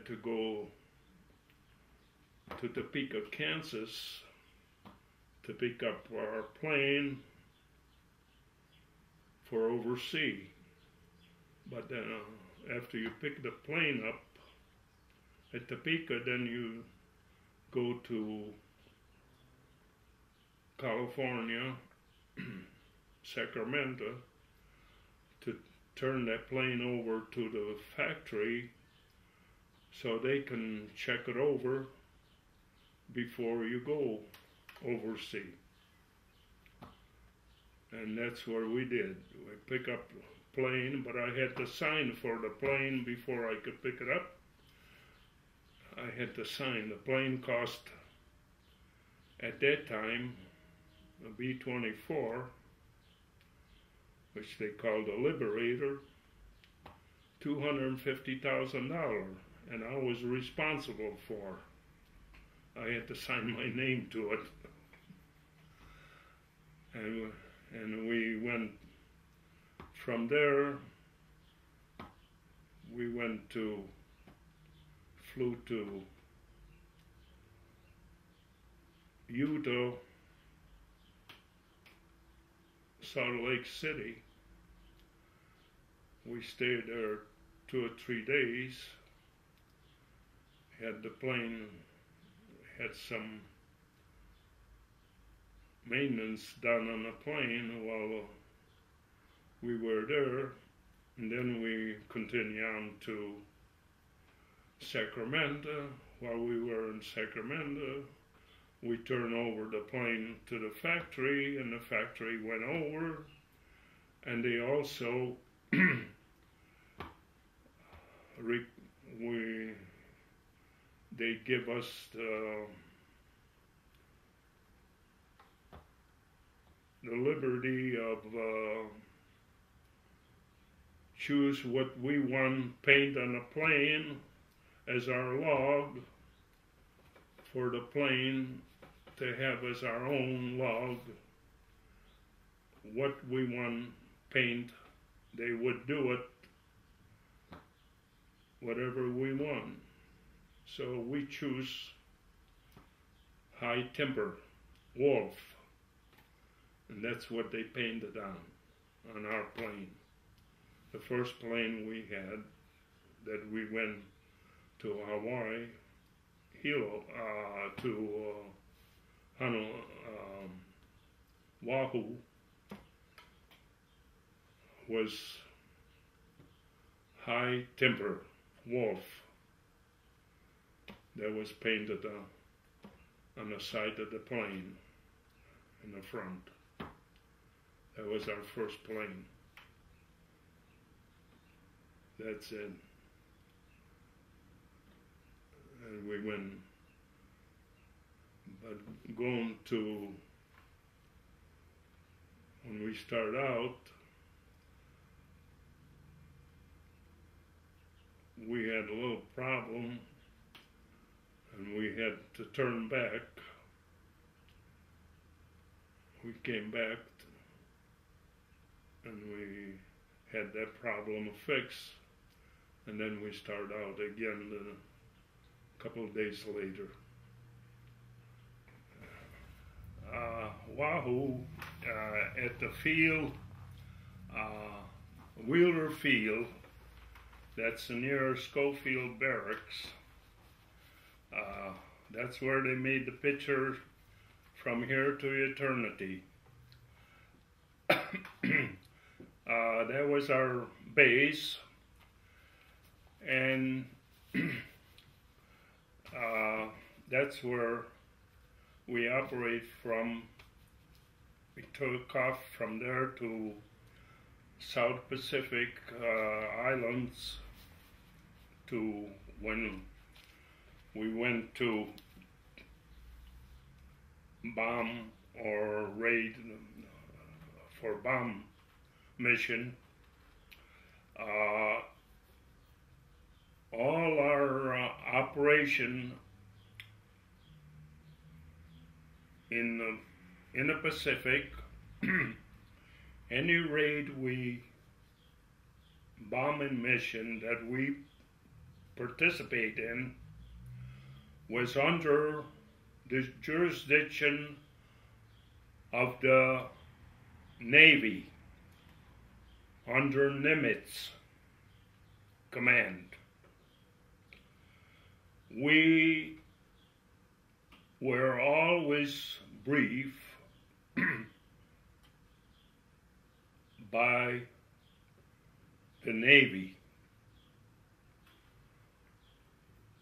had to go to Topeka, Kansas to pick up our plane for overseas. But then after you pick the plane up at Topeka, then you go to California, Sacramento, to turn that plane over to the factory so they can check it over before you go overseas. And that's what we did. We pick up the plane, but I had to sign for the plane before I could pick it up. I had to sign. The plane cost, at that time, a B-24, which they called a Liberator, $250,000, and I was responsible for. I had to sign my name to it. And we went from there. We flew to Utah, Salt Lake City. We stayed there 2 or 3 days. The plane had some maintenance done on the plane while we were there, and then we continued on to Sacramento. While we were in Sacramento, we turned over the plane to the factory, and the factory went over, and they also they give us the liberty of choose what we want paint on the plane as our log for the plane to have as our own log. What we want paint, they would do it, whatever we want. So we choose high temper, wolf, and that's what they painted on our plane. The first plane we had that we went to Hawaii, to Oahu, was high temper, wolf, that was painted on the side of the plane in the front. That was our first plane. That's it. And we went, but going to, when we start out, we had a little problem, and we had to turn back. We came back, and we had that problem fixed, and then we started out again a couple of days later. Oahu, at the field, Wheeler Field, that's near Schofield Barracks. That's where they made the picture From Here to Eternity. That was our base, and that's where we operate from. We took off from there to South Pacific Islands, to when we went to bomb or raid for bomb mission. All our operation in the Pacific, any raid we bombing mission that we participate in was under the jurisdiction of the Navy, under Nimitz command. We were always briefed by the Navy,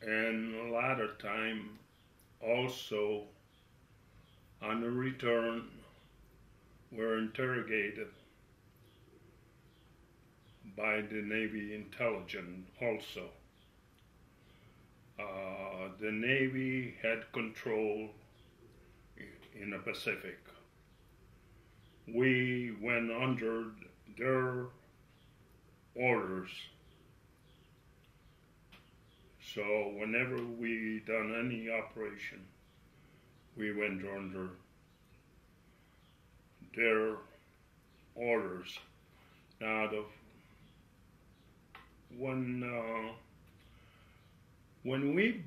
and a lot of time also on the return were interrogated by the Navy intelligence also. The Navy had control in the Pacific. We went under their orders. So whenever we done any operation, we went under their orders. Now, when we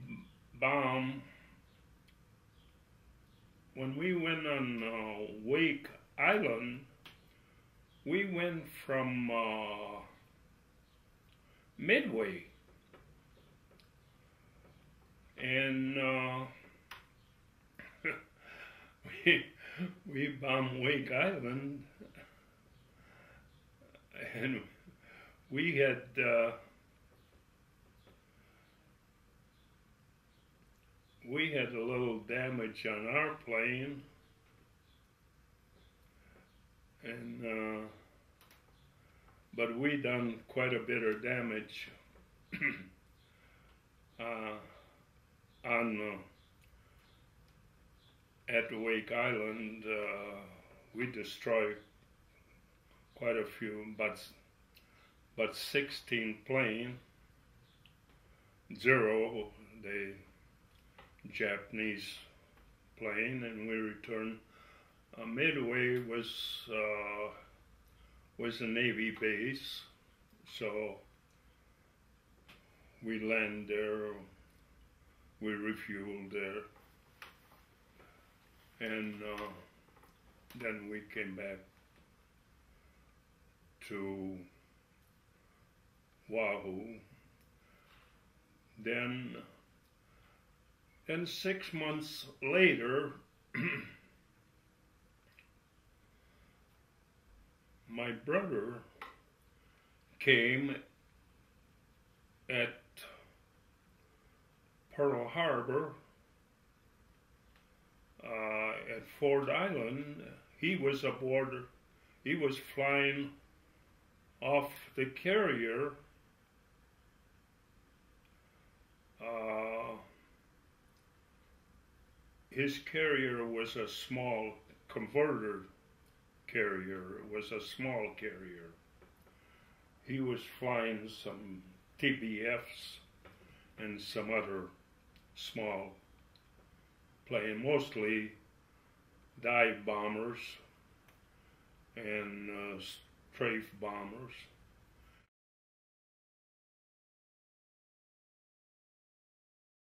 went on Wake Island, we went from Midway, and we bombed Wake Island, and we had a little damage on our plane, and but we done quite a bit of damage at Wake Island. We destroyed quite a few, but 16 planes, 0 the Japanese plane, and we returned. Midway was a Navy base, so we landed there, we refueled there, and then we came back to Oahu. Then 6 months later, my brother came at Pearl Harbor, at Ford Island. He was aboard, he was flying off the carrier. His carrier was a small converter carrier. It was a small carrier. He was flying some TBFs and some other small plane, mostly dive bombers and strafe bombers.